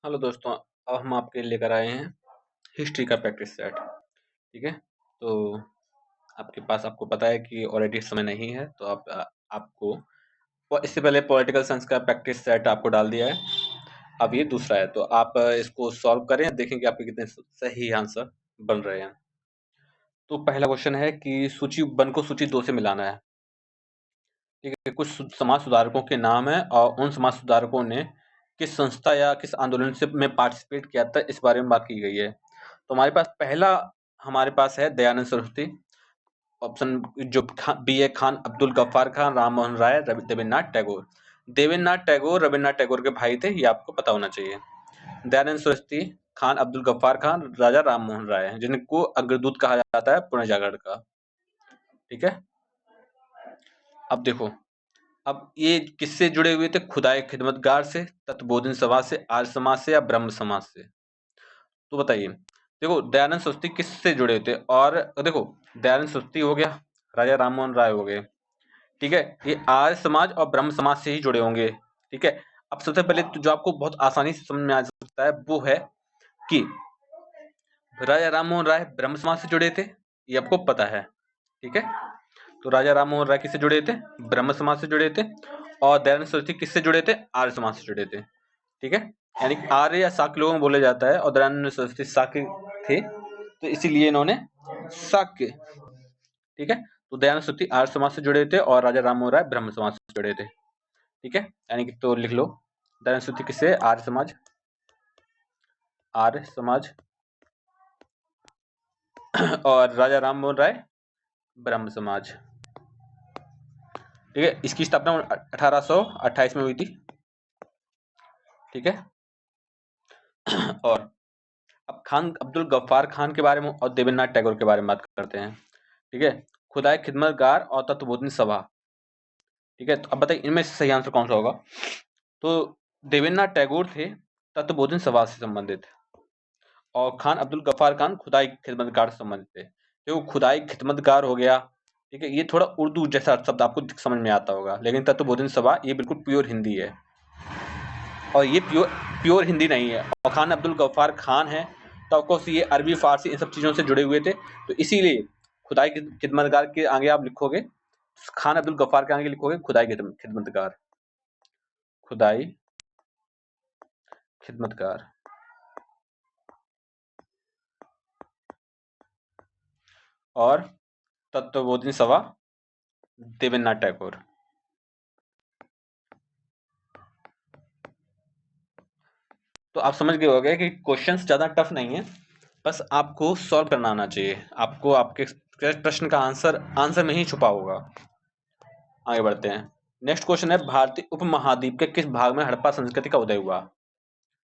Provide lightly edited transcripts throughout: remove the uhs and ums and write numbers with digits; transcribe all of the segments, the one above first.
Hello दोस्तों, अब हम आपके लिए लेकर आए हैं हिस्ट्री का प्रैक्टिस सेट। ठीक है, तो आपके पास आपको पता है कि ऑलरेडी समय नहीं है, तो आपको इससे पहले पॉलिटिकल साइंस का प्रैक्टिस सेट आपको डाल दिया है। अब ये दूसरा है, तो आप इसको सॉल्व करें, देखें कि आपके कितने सही आंसर बन रहे हैं। तो पहला क्वेश्चन है कि सूची 1 को सूची 2 से मिलाना है। ठीक है, कुछ समाज सुधारकों के नाम है और उन समाज सुधारकों ने किस संस्था या किस आंदोलन से में पार्टिसिपेट किया था, इस बारे में बात की गई है। तो हमारे पास पहला हमारे पास है दयानंद सरस्वती, ऑप्शन जो बी है खान अब्दुल गफ्फार खान, राम मोहन राय, देवेंद्रनाथ टैगोर। देवेंद्रनाथ टैगोर रविन्द्रनाथ टैगोर के भाई थे, ये आपको पता होना चाहिए। दयानंद सरस्वती, खान अब्दुल गफ्फार खान, राजा राम मोहन राय, जिनको अग्रदूत कहा जाता है पुनर्जागरण का। ठीक है, अब देखो, अब ये किससे जुड़े हुए थे? खुदाई खिदमतगार से, तत्वबोधन सभा से, आर्य समाज से या ब्रह्म समाज से? तो बताइए। देखो, दयानंद सरस्वती किससे जुड़े थे? और देखो, दयानंद सरस्वती हो गया, राजा राममोहन राय हो गए। ठीक है, ये आर्य समाज और ब्रह्म समाज से ही जुड़े होंगे। ठीक है, अब सबसे पहले तो जो आपको बहुत आसानी से समझ में आ सकता है वो है कि राजा राममोहन राय ब्रह्म समाज से जुड़े थे, ये आपको पता है। ठीक है, तो राजा राममोहन राय किससे जुड़े थे? ब्रह्म समाज से जुड़े थे। और दयानंद सरस्वती किससे जुड़े थे? आर्य समाज से जुड़े थे। ठीक है, यानी कि आर्य या शाक्य लोगों को बोला जाता है, और दयानंद सरस्वती शाक्य थे, तो इसीलिए इन्होंने शाक्य। ठीक है, तो दयानंद सरस्वती आर्य समाज से जुड़े थे और राजा राममोहन राय ब्रह्म समाज से जुड़े थे। ठीक है, यानी कि तो लिख लो, दयानंद सरस्वती किससे? आर्य समाज, आर्य समाज और राजा राममोहन राय ब्रह्म समाज। ठीक है, इसकी स्थापना 1828 में हुई थी। ठीक है, और अब खान अब्दुल गफ्फार खान के बारे में और देवेंद्रनाथ टैगोर के बारे में बात करते हैं। ठीक है, खुदाई खिदमतगार और तत्वबोधन सभा। ठीक है, तो अब बताइए इनमें से सही आंसर कौन सा होगा? तो देवेंद्रनाथ टैगोर थे तत्वबोधन सभा से संबंधित, और खान अब्दुल गफ्फार खान खुदाई खिदमतगार से संबंधित थे। देखो, खुदाई खिदमतगार हो गया, ठीक है, ये थोड़ा उर्दू जैसा शब्द आपको समझ में आता होगा, लेकिन तत्वबोधन सभा ये बिल्कुल प्योर हिंदी है, और ये प्योर हिंदी नहीं है। और खान अब्दुल गफ्फार खान है, तो ऑफकोर्स ये अरबी फारसी इन सब चीज़ों से जुड़े हुए थे, तो इसीलिए खुदाई खिदमतगार के आगे आप लिखोगे, खान अब्दुल गफ्फार के आगे लिखोगे खुदाई खिदमतगार, खुदाई खिदमतगार। और तत्वबोधन सभा देवेंद्रनाथ टैगोर। तो आप समझ गए होंगे कि क्वेश्चंस ज़्यादा टफ नहीं है, बस आपको सॉल्व करना आना चाहिए। आपको आपके प्रश्न का आंसर में ही छुपा होगा। आगे बढ़ते हैं। नेक्स्ट क्वेश्चन है, भारतीय उपमहाद्वीप के किस भाग में हड़प्पा संस्कृति का उदय हुआ?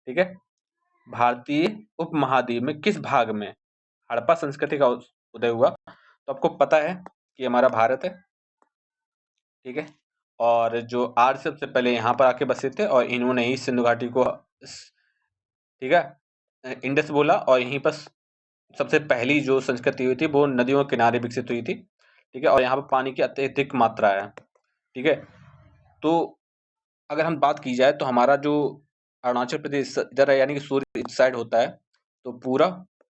ठीक है, भारतीय उपमहाद्वीप में किस भाग में हड़प्पा संस्कृति का उदय हुआ? तो आपको पता है कि हमारा भारत है। ठीक है, और जो आर्य सबसे पहले यहाँ पर आके बसे थे, और इन्होंने ही सिंधु घाटी को, ठीक है, इंडस बोला, और यहीं पर सबसे पहली जो संस्कृति हुई थी वो नदियों के किनारे विकसित हुई थी। ठीक है, और यहाँ पर पानी की अत्यधिक मात्रा है। ठीक है, तो अगर हम बात की जाए तो हमारा जो अरुणाचल प्रदेश इधर है, यानी कि सूर्य इस साइड होता है, तो पूरा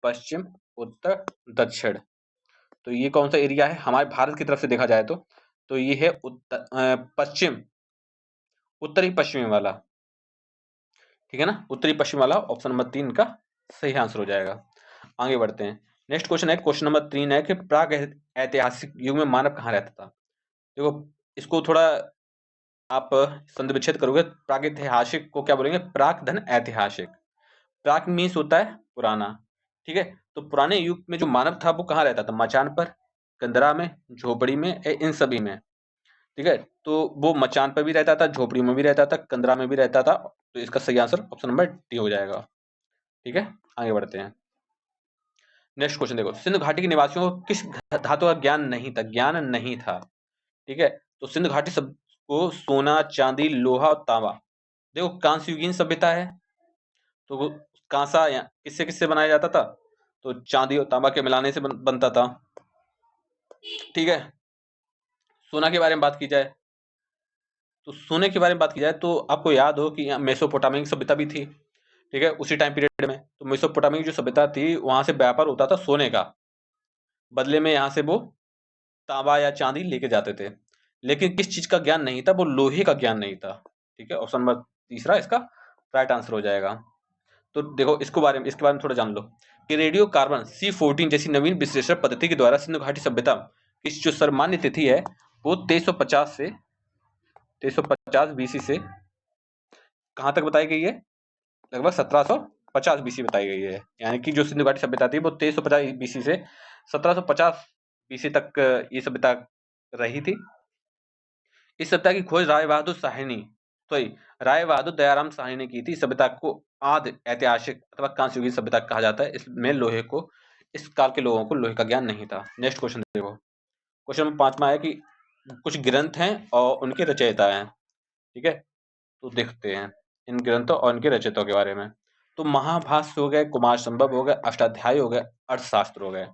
पश्चिम उत्तर दक्षिण, तो ये कौन सा एरिया है हमारे भारत की तरफ से देखा जाए तो ये है पश्चिम, उत्तरी पश्चिमी वाला। ठीक है ना, उत्तरी पश्चिम वाला, ऑप्शन नंबर 3 का सही आंसर हो जाएगा। आगे बढ़ते हैं। नेक्स्ट क्वेश्चन है, क्वेश्चन नंबर 3 है कि प्राग ऐतिहासिक युग में मानव कहाँ रहता था? देखो, इसको थोड़ा आप संधि विच्छेद करोगे, प्रागैतिहासिक को क्या बोलेंगे? प्राक धन ऐतिहासिक। प्राक मीन्स होता है पुराना। ठीक है, तो पुराने युग में जो मानव था वो कहाँ रहता था? मचान पर, कंदरा में, झोपड़ी में, इन सभी में। ठीक है, तो वो मचान पर भी रहता था, झोपड़ी में भी रहता था, कंदरा में भी रहता था, तो इसका सही आंसर ऑप्शन नंबर डी हो जाएगा। ठीक है, आगे बढ़ते हैं। नेक्स्ट क्वेश्चन देखो, सिंधु घाटी के निवासियों को किस धातु का ज्ञान नहीं था? ठीक है, तो सिंधु घाटी सब को सोना, चांदी, लोहा और तांबा। देखो, कांस्य युगीन सभ्यता है, तो वो कांसा किससे किससे बनाया जाता था? तो चांदी और तांबा के मिलाने से बनता था। ठीक है, सोना के बारे में बात की जाए, तो सोने के बारे में बात की जाए तो आपको याद हो कि यहाँ मेसोपोटामियन सभ्यता भी थी। ठीक है, उसी टाइम पीरियड में। तो मेसोपोटामिया की जो सभ्यता थी, वहां से व्यापार होता था सोने का, बदले में यहाँ से वो तांबा या चांदी लेके जाते थे। लेकिन किस चीज का ज्ञान नहीं था, वो लोहे का ज्ञान नहीं था। ठीक है, ऑप्शन नंबर तीसरा इसका राइट आंसर हो जाएगा। तो देखो इसके बारे में थोड़ा जान लो कि रेडियो कार्बन C14 जैसी नवीन विश्लेषण पद्धति के द्वारा सिंधु घाटी सभ्यता की जो सर्वमान्य तिथि है वो 2350 बीसी से कहां तक बताई गई है, लगभग 1750 बीसी बताई गई है। यानी कि जो सिंधु घाटी सभ्यता थी वो 2350 बीसी से 1750 बीसी तक ये सभ्यता रही थी। इस सभ्यता की खोज राय बहादुर दयाराम साहनी ने की थी। सभ्यता को आदि ऐतिहासिक अथवा कांस्य सभ्यता कहा जाता है। इसमें लोहे को, इस काल के लोगों को लोहे का ज्ञान नहीं था। नेक्स्ट क्वेश्चन देखो, क्वेश्चन नंबर 5 में है कि कुछ ग्रंथ हैं और उनके रचयिता हैं। ठीक है, तो देखते हैं इन ग्रंथों और इनके रचयिताओं के बारे में। तो महाभाष्य हो गए, कुमार संभव हो गए, अष्टाध्यायी हो गए, अर्थशास्त्र हो गए।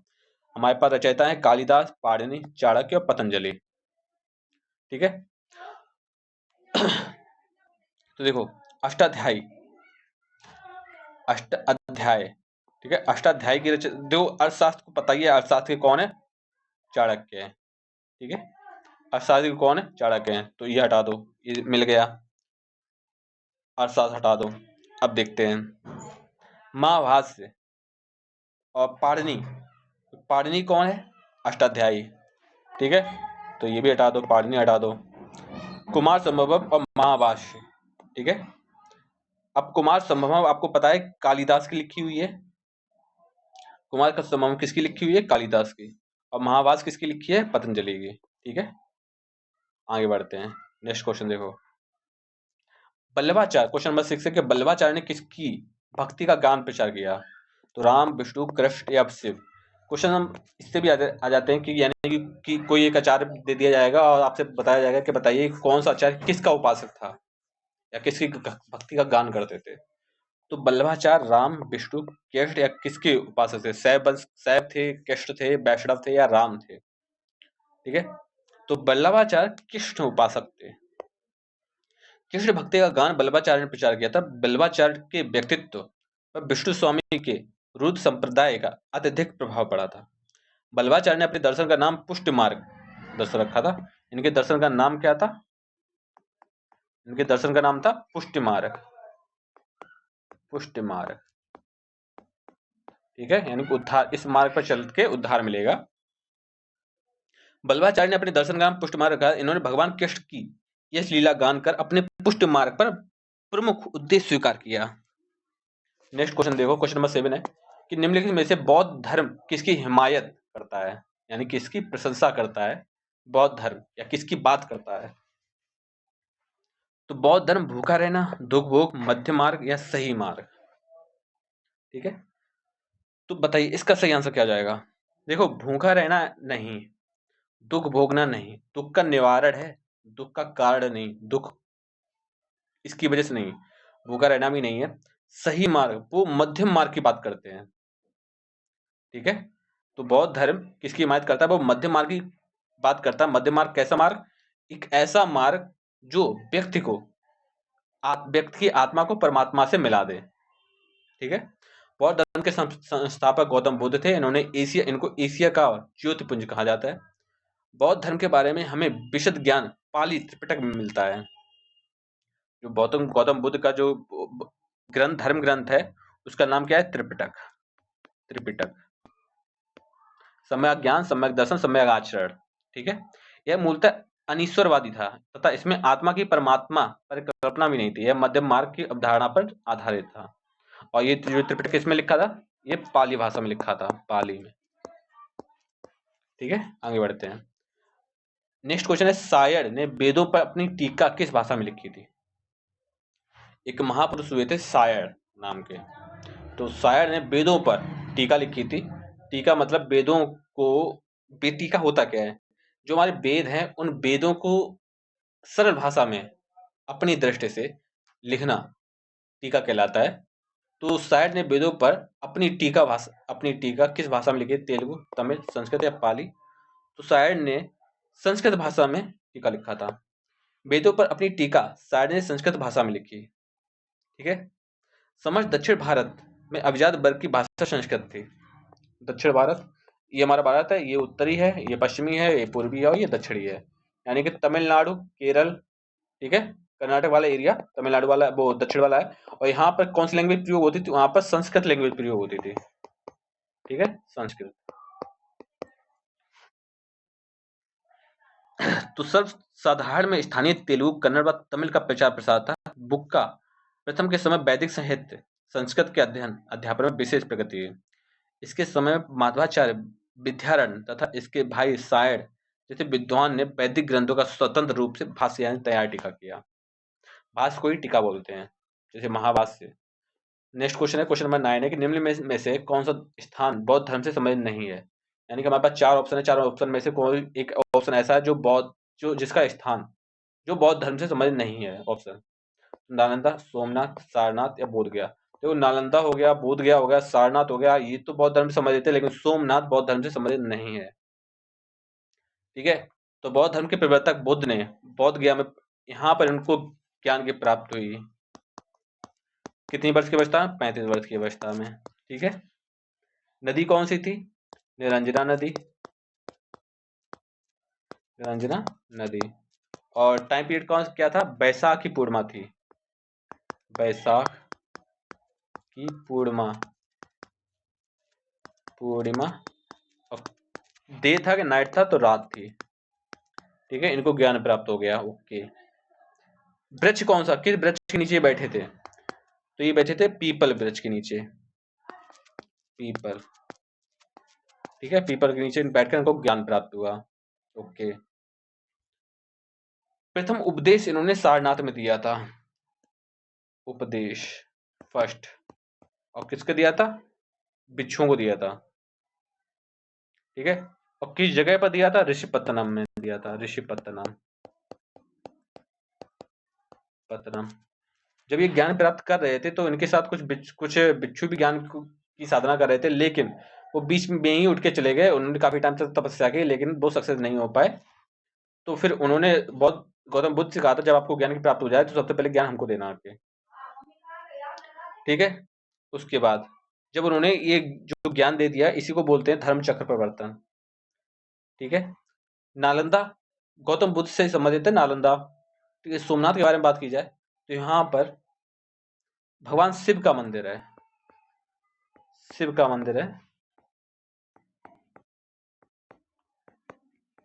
हमारे पास रचयिता है कालिदास, पाणिनि, चाणक्य और पतंजलि। ठीक है, तो देखो अष्टाध्यायी, ठीक है, अष्टाध्यायी की देखो अर्थशास्त्र को पता ही है, अर्थशास्त्र के कौन है, चाणक्य है। ठीक है, अर्थशास्त्र के कौन है, चाणक्य है। तो ये हटा दो, ये मिल गया, अर्थशास्त्र हटा दो। अब देखते हैं महाभाष्य और पाणिनि कौन है, अष्टाध्यायी। ठीक है, तो ये भी हटा दो, पाणिनि हटा दो। कुमार संभवम और महाभाष्य। ठीक है, अब कुमार संभवम आपको पता है कालिदास की लिखी हुई है, कुमार का संभवम किसकी लिखी हुई है, कालिदास की, और महाभाष्य किसकी लिखी है, पतंजलि की। ठीक है, आगे बढ़ते हैं। नेक्स्ट क्वेश्चन देखो, बल्लभाचार्य, क्वेश्चन नंबर 6 है कि बल्लभाचार्य ने किसकी भक्ति का गान प्रचार किया। तो राम, विष्णु, कृष्ण या शिव। क्वेश्चन हम इससे भी आ जाते हैं कि यानी कि कोई एक आचार्य दे दिया जाएगा और आपसे बताया जाएगा कि बताइए कौन सा आचार्य किसका उपासक था या किसकी भक्ति का गान करते थे। तो बल्लभाचार्य राम, विष्णु, कृष्ण या किसके उपासक थे। शैव थे, कृष्ण थे, वैष्णव थे या राम थे। ठीक है, तो बल्लभाचार्य कृष्ण उपासक थे। कृष्ण भक्ति का गान बल्लभाचार्य ने प्रचार किया था। बल्लभाचार्य के व्यक्तित्व पर विष्णु स्वामी के रुद्र संप्रदाय का अत्यधिक प्रभाव पड़ा था। बल्लभाचार्य ने अपने दर्शन का नाम पुष्ट मार्ग दर्शन रखा था। इनके दर्शन का नाम क्या था, इनके दर्शन का नाम था पुष्ट मार्ग, पुष्ट मार्ग। ठीक है, यानी उद्धार, इस मार्ग पर चल के उद्धार मिलेगा। बल्लभाचार्य ने अपने दर्शन का नाम पुष्ट मार्ग रखा। इन्होंने भगवान कृष्ण की यह लीला गान कर अपने पुष्ट मार्ग पर प्रमुख उद्देश्य स्वीकार किया। नेक्स्ट क्वेश्चन देखो, क्वेश्चन नंबर 7 है कि निम्नलिखित में से बौद्ध धर्म किसकी हिमायत करता है, यानी किसकी प्रशंसा करता है बौद्ध धर्म, या किसकी बात करता है। तो बौद्ध धर्म भूखा रहना, दुख भोग, मध्य मार्ग या सही मार्ग। ठीक है, तो बताइए इसका सही आंसर क्या जाएगा। देखो भूखा रहना नहीं, दुख भोगना नहीं, दुख का निवारण है, दुख का कारण नहीं, दुख इसकी वजह से नहीं, भूखा रहना भी नहीं है। सही मार्ग, वो मध्यम मार्ग की बात करते हैं। ठीक है, तो बौद्ध धर्म किसकी हिमायत करता है, वो मध्य मार्ग की बात करता है। मध्य मार्ग कैसा मार्ग, एक ऐसा मार्ग जो व्यक्ति की आत्मा को परमात्मा से मिला दे। ठीक है, बौद्ध धर्म के संस्थापक गौतम बुद्ध थे। इनको एशिया का ज्योतिपुंज कहा जाता है। बौद्ध धर्म के बारे में हमें विशद ज्ञान पाली त्रिपिटक में मिलता है। जो गौतम बुद्ध का जो धर्म ग्रंथ है उसका नाम क्या है, त्रिपिटक। त्रिपिटक, सम्यक ज्ञान, सम्यक दर्शन, सम्यक आचरण। ठीक है, यह मूलतः अनीश्वरवादी था तथा इसमें आत्मा की परमात्मा परिकल्पना भी नहीं थी। यह मध्यम मार्ग की अवधारणा पर आधारित था। और ये जो त्रिपिटक किसमें लिखा था, ये पाली भाषा में लिखा था, पाली में। ठीक है, आगे बढ़ते हैं। नेक्स्ट क्वेश्चन है, सायण ने वेदों पर अपनी टीका किस भाषा में लिखी थी। एक महापुरुष हुए थे सायण नाम के, तो सायण ने वेदों पर टीका लिखी थी। टीका मतलब वेदों को, टीका होता क्या है, जो हमारे वेद हैं उन वेदों को सरल भाषा में अपनी दृष्टि से लिखना टीका कहलाता है। तो सायण ने वेदों पर अपनी टीका किस भाषा में लिखी, तेलुगु, तमिल, संस्कृत या पाली। तो सायण ने संस्कृत भाषा में टीका लिखा था। वेदों पर अपनी टीका सायण ने संस्कृत भाषा में लिखी। ठीक है, समझ दक्षिण भारत में अभिजात वर्ग की भाषा संस्कृत थी। दक्षिण भारत, ये हमारा भारत है, ये उत्तरी है, ये पश्चिमी है, ये पूर्वी है और ये दक्षिणी है। यानी कि तमिलनाडु, केरल, ठीक है, कर्नाटक वाला एरिया तमिलनाडु वाला वो दक्षिण वाला है, और यहाँ पर कौन सी लैंग्वेज प्रयोग होती थी? वहां पर संस्कृत लैंग्वेज प्रयोग होती थी। ठीक है, संस्कृत। तो सर्वसाधारण में स्थानीय तेलुगु, कन्नड़ व तमिल का प्रचार प्रसार था। बुक्का प्रथम के समय वैदिक साहित्य संस्कृत के अध्ययन अध्यापन में विशेष प्रगति हुई। इसके समय माधवाचार्य, विद्यारण्य तथा इसके भाई सायण जैसे विद्वान ने वैदिक ग्रंथों का स्वतंत्र रूप से भाष्य यानी तैयार टीका किया। भाष्य को ही टीका बोलते हैं, जैसे महाभाष्य। नेक्स्ट क्वेश्चन है, क्वेश्चन नंबर 9 है कि निम्न में से कौन सा स्थान बौद्ध धर्म से संबंधित नहीं है? यानी कि हमारे पास 4 ऑप्शन है, चारों ऑप्शन में से कोई एक ऑप्शन ऐसा है जो जिसका स्थान जो बौद्ध धर्म से संबंधित नहीं है। ऑप्शन नालंदा, सोमनाथ, सारनाथ या बोध गया। देखो, नालंदा हो गया, बोध गया हो गया, सारनाथ हो गया, ये तो बौद्ध धर्म से संबंधित है, लेकिन सोमनाथ बौद्ध धर्म से संबंधित नहीं है। ठीक है, तो बौद्ध धर्म के प्रवर्तक बुद्ध ने बौद्ध गया में यहाँ पर इनको ज्ञान की प्राप्ति हुई। कितनी वर्ष की अवस्था? 35 वर्ष की अवस्था में। ठीक है, नदी कौन सी थी? निरंजना नदी, निरंजना नदी। और टाइम पीरियड कौन क्या था? बैसाख की पूर्णिमा थी, बैसाख की पूर्णिमा, पूर्णिमा। और डे था कि नाइट था? तो रात थी। ठीक है, इनको ज्ञान प्राप्त हो गया। ओके, वृक्ष कौन सा, किस वृक्ष के नीचे बैठे थे? तो ये बैठे थे पीपल वृक्ष के नीचे, पीपल। ठीक है, पीपल के नीचे बैठकर इनको ज्ञान प्राप्त हुआ। ओके, प्रथम उपदेश इन्होंने सारनाथ में दिया था, उपदेश फर्स्ट। और किसको दिया था? बिच्छुओं को दिया था। ठीक है, और किस जगह पर दिया था? ऋषिपत्तनम में दिया था, ऋषिपत्तनम, पत्तनम। जब ये ज्ञान प्राप्त कर रहे थे तो इनके साथ कुछ बिच्छू भी ज्ञान की साधना कर रहे थे, लेकिन वो बीच में ही उठ के चले गए। उन्होंने काफी टाइम तक तपस्या की, लेकिन वो सक्सेस नहीं हो पाए। तो फिर उन्होंने बहुत गौतम बुद्ध से कहा था, जब आपको ज्ञान की प्राप्त हो जाए तो सबसे पहले ज्ञान हमको देना आके। ठीक है, उसके बाद जब उन्होंने ये जो ज्ञान दे दिया, इसी को बोलते हैं धर्म चक्र प्रवर्तन। ठीक है, नालंदा गौतम बुद्ध से संबंधित है, नालंदा। ठीक है, सोमनाथ के बारे में बात की जाए तो यहाँ पर भगवान शिव का मंदिर है, शिव का मंदिर है,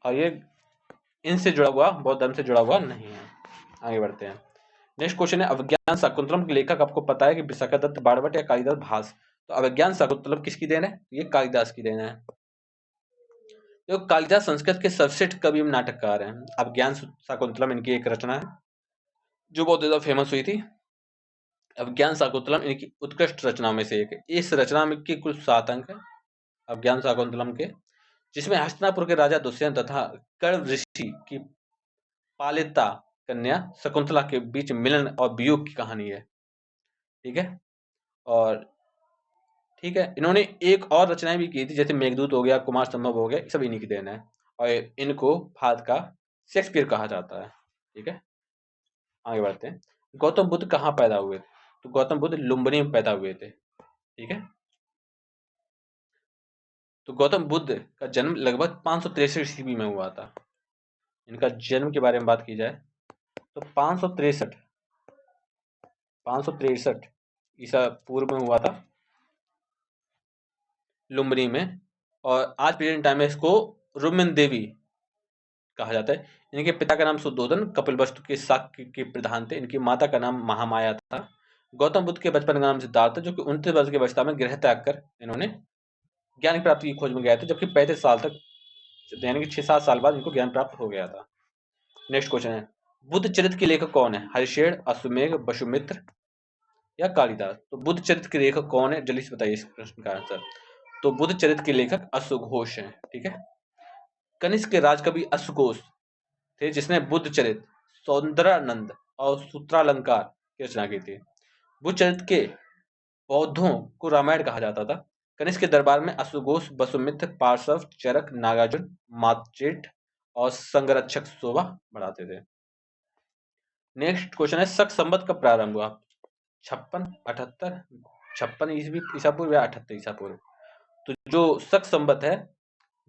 और ये इनसे जुड़ा हुआ, बौद्ध धर्म से जुड़ा हुआ नहीं है। आगे बढ़ते हैं। नेक्स्ट क्वेश्चन है, अभिज्ञान शाकुंतलम के लेखक आपको पता है कि विशाखादत्त बाणभट्ट या कालिदास भास? तो अभिज्ञान शाकुंतलम किसकी देन है? ये कालिदास की देन है। तो कालिदास संस्कृत के सर्वश्रेष्ठ कवि एवं नाटककार हैं। अभिज्ञान शाकुंतलम इनकी एक रचना है जो बहुत ज्यादा फेमस हुई थी। अभिज्ञान शाकुंतलम इनकी उत्कृष्ट रचनाओं में से एक है। इस रचना में के कुल 7 अंक है अभिज्ञान शाकुंतलम के, जिसमें हस्तिनापुर के राजा दुष्यंत तथा कर्ण ऋषि की पालिता कन्या शकुंतला के बीच मिलन और वियोग की कहानी है। ठीक है, और ठीक है, इन्होंने एक और रचनाएं भी की थी, जैसे मेघदूत हो गया, कुमार संभव हो गया, सब इन्हीं की देन है। और इनको भारत का शेक्सपियर कहा जाता है। ठीक है, आगे बढ़ते हैं। गौतम बुद्ध कहाँ पैदा हुए? तो गौतम बुद्ध लुम्बिनी में पैदा हुए थे। ठीक है, तो गौतम बुद्ध का जन्म लगभग 563 ईस्वी में हुआ था। इनका जन्म के बारे में बात की जाए तो 563 ईसा पूर्व में हुआ था, लुम्बिनी में। और आज प्रेजेंट टाइम में इसको रुमिन देवी कहा जाता है। इनके पिता का नाम सुद्धोधन कपिलवस्तु के शाक्य के प्रधान थे। इनकी माता का नाम महामाया था। गौतम बुद्ध के बचपन का नाम सिद्धार्थ था, जो कि 29 वर्ष की अवस्था में गृह त्याग कर इन्होंने ज्ञान प्राप्ति की खोज में गए थे, जबकि 35 साल तक, यानी कि 6-7 साल बाद इनको ज्ञान प्राप्त हो गया था। नेक्स्ट क्वेश्चन है, बुद्ध चरित्र के लेखक कौन है? हरिशेण, अश्वमेघ, वसुमित्र या कालिदास? तो बुद्ध चरित्र के लेखक कौन है? जल्दी से बताइए इस प्रश्न का आंसर। तो बुद्ध चरित्र के लेखक अश्वघोष हैं। ठीक है, कनिष्क के राजकवि अश्वघोष थे, जिसने बुद्ध चरित्र, सौंदर्यानंद और सूत्रालंकार की रचना की थी। बुद्ध चरित्र के बौद्धों को रामायण कहा जाता था। कनिष्क के दरबार में अश्वघोष, वसुमित्र, पार्श्व, चरक, नागार्जुन, मार्तजेट और संगरक्षक शोभा बढ़ाते थे। नेक्स्ट क्वेश्चन है, शक संवत का प्रारंभ हुआ? 56, 78, 56 ईसा पूर्व या 78 ईसा पूर्व। तो जो शक संवत है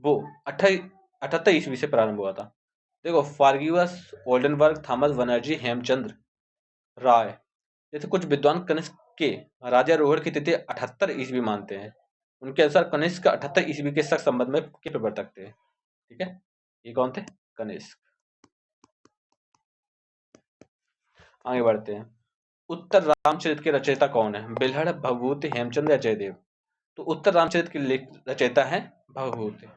वो 78 ईस्वी से प्रारंभ हुआ था। देखो, फार्गिवस, ओल्डनबर्ग, थॉमस बनर्जी, हेमचंद्र राय जैसे कुछ विद्वान कनिष्क के राजारोहण की तिथि 78 ईस्वी मानते हैं। उनके अनुसार कनिष्क 78 ईस्वी के शक संबंध में के प्रवर्तक थे। ठीक है, ये कौन थे? कनिष्क। आगे बढ़ते हैं। उत्तर रामचरित के रचयिता कौन है? बिल्हड़, भवभूति, हेमचंद्र या जयदेव? तो उत्तर रामचरित के रचयिता है भवभूति।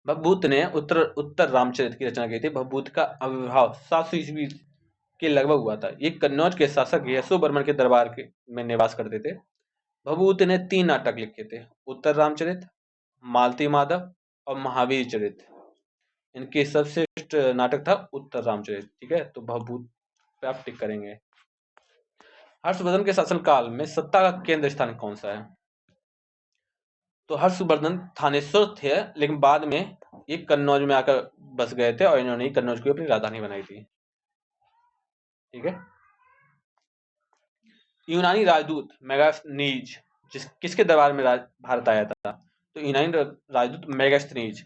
भवभूत ने उत्तर रामचरित की रचना की थी। भवभूत का आविर्भाव 700 ईस्वी के लगभग हुआ था। ये कन्नौज के शासक यशोवर्मन के दरबार में निवास करते थे। भवभूति ने 3 नाटक लिखे थे, उत्तर रामचरित, मालती माधव और महावीर चरित। इनके सर्वश्रेष्ठ नाटक था उत्तर रामचरित। ठीक है, तो भवभूत पे आप टिक करेंगे। हर्षवर्धन के शासनकाल में सत्ता का केंद्र स्थान कौन सा है? तो हर्षवर्धन थानेश्वर थे, लेकिन बाद में ये कन्नौज में आकर बस गए थे और इन्होंने कन्नौज को अपनी राजधानी बनाई थी। ठीक है, यूनानी राजदूत मेगास्थनीज किसके दरबार में भारत आया था? तो यूनानी राजदूत मेगास्थनीज।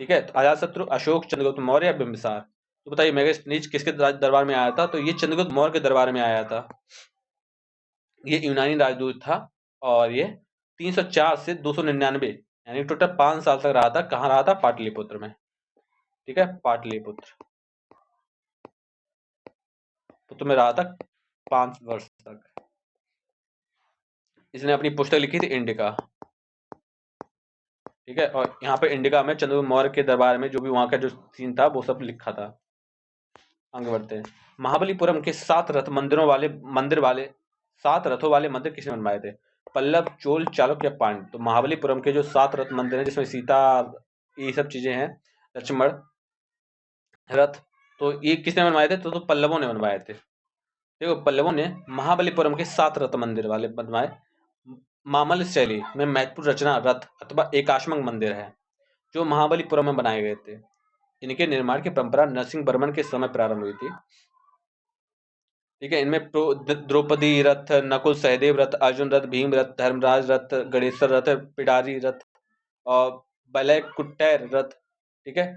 ठीक है, तो अजातशत्रु, अशोक, चंद्रगुप्त मौर्य या बिंबिसार? तो बताइए मेगास्थनीज किसके दरबार में आया था? तो ये चंद्रगुप्त मौर्य के दरबार में आया था। ये यूनानी राजदूत था और ये 304 से 299 यानी टोटल 5 साल तक रहा था। कहाँ रहा था? पाटलिपुत्र में। ठीक है, पाटलिपुत्र पुत्र में रहा था 5 वर्ष तक। इसने अपनी पुस्तक लिखी थी इंडिका। ठीक है, और यहाँ पे इंडिका में चंद्रगुप्त मौर्य के दरबार में जो भी वहां का जो सीन था वो सब लिखा था। आगे बढ़ते हैं। महाबलीपुरम के 7 रथ मंदिर वाले 7 रथों वाले मंदिर किसने बनवाए थे? पल्लव, चोल, चालुक्य या पांड्य? तो महाबलीपुरम के जो 7 रथ मंदिर हैं जिसमें सीता ये सब चीजें हैं, लक्ष्मण रथ, तो ये किसने बनवाए थे? तो पल्लवों ने बनवाए थे। देखो, पल्लवों ने महाबलीपुरम के 7 रथ मंदिर वाले बनवाए। मामल्ल शैली में महत्वपूर्ण रचना रथ अथवा एकाश्मक मंदिर है जो महाबलीपुरम में बनाए गए थे। इनके निर्माण की परंपरा नरसिंह वर्मन के समय प्रारंभ हुई थी। ठीक है, इनमें द्रौपदी रथ, नकुल सहदेव रथ, अर्जुन रथ, भीम रथ, धर्मराज रथ, गणेश्वर रथ, पिडारी रथ और बलैकुट्टैर रथ। ठीक है,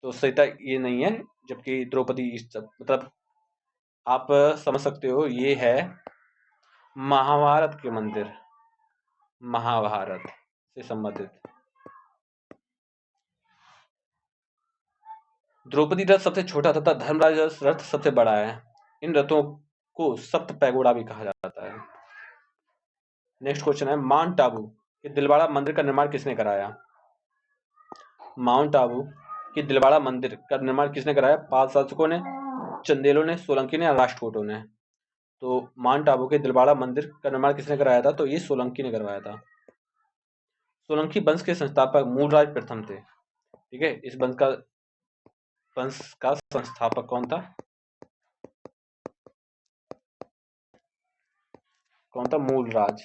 तो सीता ये नहीं है, जबकि द्रौपदी मतलब आप समझ सकते हो ये है महाभारत के मंदिर, महाभारत से संबंधित। द्रौपदी रथ सबसे छोटा तथा धर्मराज रथ सबसे बड़ा है। इन रथों को सप्त पैगोड़ा भी कहा जाता है। नेक्स्ट क्वेश्चन है, माउंट आबू के दिलवाड़ा मंदिर का निर्माण किसने कराया? माउंट आबू के दिलवाड़ा मंदिर का निर्माण किसने कराया? पाल शासकों ने, चंदेलों ने, सोलंकी ने या राष्ट्रकूटों ने? तो माउंट आबू के दिलवाड़ा मंदिर का निर्माण किसने कराया था? तो ये सोलंकी ने करवाया था। सोलंकी वंश के संस्थापक मूलराज प्रथम थे। ठीक है, इस वंश का संस्थापक कौन था? कौन था? मूलराज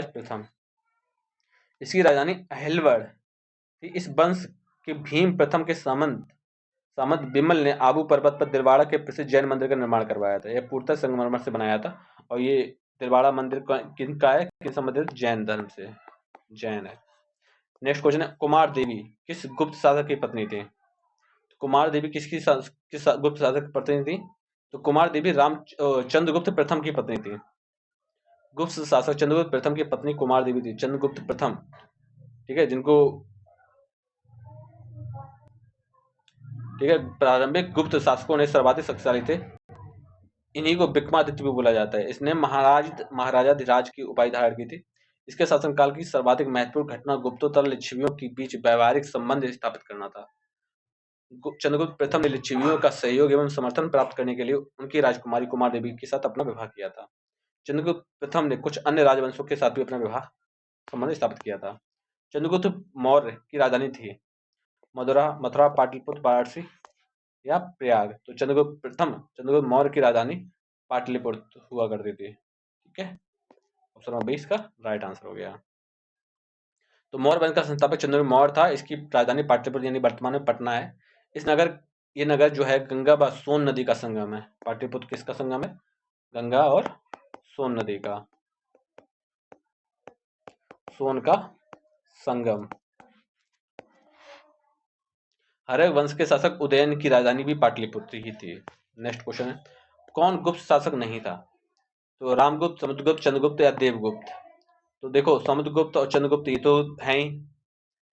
प्रथम। इसकी राजधानी अहिलवड़ थी। इस वंश के भीम प्रथम के सामंत बिमल ने आबू पर्वत पर दिलवाड़ा के प्रसिद्ध जैन मंदिर का निर्माण करवाया था। यह पूर्णतः संगमरमर से बनाया था और ये दिलवाड़ा मंदिर किनका है? किन संबंधित? जैन धर्म से, जैन है। नेक्स्ट क्वेश्चन है, कुमार देवी किस गुप्त शासक की पत्नी थी? कुमार देवी किस गुप्त शासक की पत्नी थी? तो कुमार देवी चंद्रगुप्त प्रथम की पत्नी थी। गुप्त शासक चंद्रगुप्त प्रथम की पत्नी कुमार देवी थी, चंद्रगुप्त प्रथम। ठीक है, जिनको ठीक है प्रारंभिक गुप्त शासकों ने सर्वाधिक शक्तिशाली थे, इन्हीं को विक्रमादित्य भी बोला जाता है। इसने महाराजाधिराज की उपाधि धारण की थी। इसके शासनकाल की सर्वाधिक महत्वपूर्ण घटना गुप्तोत्तर लिच्छवियों के बीच वैवाहिक संबंध स्थापित करना था। चंद्रगुप्त प्रथम ने लिच्छवियों का सहयोग एवं समर्थन प्राप्त करने के लिए उनकी राजकुमारी कुमार देवी के साथ अपना विवाह किया था। चंद्रगुप्त प्रथम ने कुछ अन्य राजवंशों के साथ भी अपना विवाह संबंध स्थापित किया था। चंद्रगुप्त मौर्य की राजधानी थी मथुरा, पाटलिपुत्र, वाराणसी या प्रयाग? तो चंद्रगुप्त मौर्य की राजधानी पाटलिपुत्र हुआ करती थी। ठीक है, ऑप्शन नंबर 20 का राइट आंसर हो गया। तो मौर्य वंश का संस्थापक चंद्रगुप्त मौर्य था। इसकी राजधानी पाटलिपुत्र यानी वर्तमान में पटना है। इस नगर ये नगर जो है गंगा व सोन नदी का संगम है। पाटलिपुत्र किसका संगम है? गंगा और सोन नदी का, सोन का संगम। हर्यक वंश के शासक उदयन की राजधानी भी पाटलिपुत्र ही थी। नेक्स्ट क्वेश्चन है, कौन गुप्त शासक नहीं था? तो रामगुप्त, समुद्रगुप्त, चंद्रगुप्त या देवगुप्त? तो देखो, समुद्रगुप्त और चंद्रगुप्त ये तो हैं ही,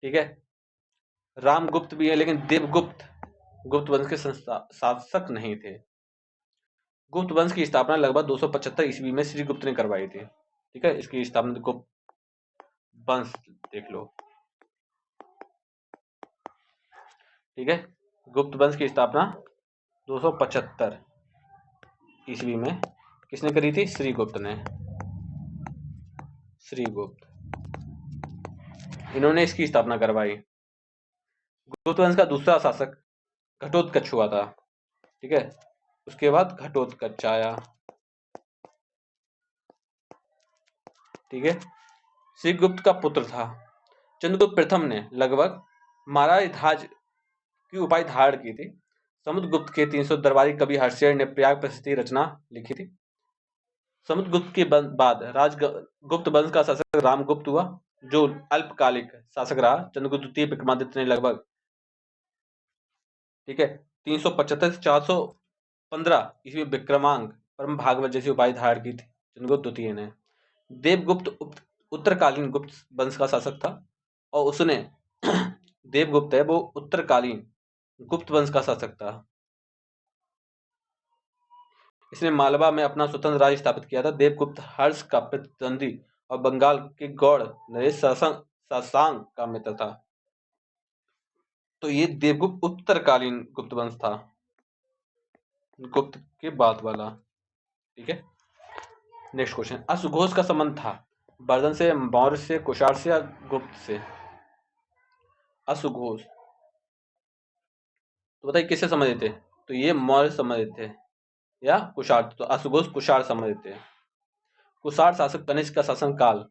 ठीक है। रामगुप्त भी है, लेकिन देवगुप्त गुप्त वंश के शासक नहीं थे। गुप्त वंश की स्थापना लगभग 275 ईस्वी में श्री गुप्त ने करवाई थी, ठीक है। इसकी स्थापना गुप्त वंश देख लो, ठीक है। गुप्त वंश की स्थापना 275 ईस्वी में किसने करी थी? श्री गुप्त ने, श्री गुप्त, इन्होंने इसकी स्थापना करवाई। गुप्त वंश का दूसरा शासक घटोत्कच हुआ था, ठीक है। उसके बाद घटोत्कच आया, ठीक है। श्री गुप्त का पुत्र था। चंद्रगुप्त प्रथम ने लगभग महाराज ध्वज की उपाधि धारण की थी। समुद्रगुप्त के 300 दरबारी कवि हर्षेय ने प्रयाग प्रशस्ति रचना लिखी थी। समुद्रगुप्त के बाद गुप्त वंश का शासक रामगुप्त हुआ, जो अल्पकालिक शासक रहा। चंद्रगुप्त द्वितीय विक्रमादित्य ने लगभग, ठीक है, 375 से 415 ईस्वी विक्रमांक परम भागवत जैसी उपाधि धारण की थी चंद्रगुप्त द्वितीय ने। देवगुप्त उत्तरकालीन गुप्त वंश का शासक था, और उसने देवगुप्त है वो उत्तरकालीन गुप्त वंश का शासक था। इसने मालवा में अपना स्वतंत्र राज्य स्थापित किया था। देवगुप्त हर्ष का प्रतिद्वंदी और बंगाल के गौड़ नरेश शशांक का मित्र था। तो ये देवगुप्त उत्तरकालीन गुप्त वंश था, गुप्त के बाद वाला, ठीक है। नेक्स्ट क्वेश्चन, अश्वघोष का संबंध था वर्धन से, मौर्य से, कुषाण से या गुप्त से? अश्वघोष तो बताइए किससे संबंधित थे? तो ये मौर्य संबंधित थे या कुषाण? तो अश्वघोष कुषाण संबंधित थे। कुषाण शासक कनिष्क का शासनकाल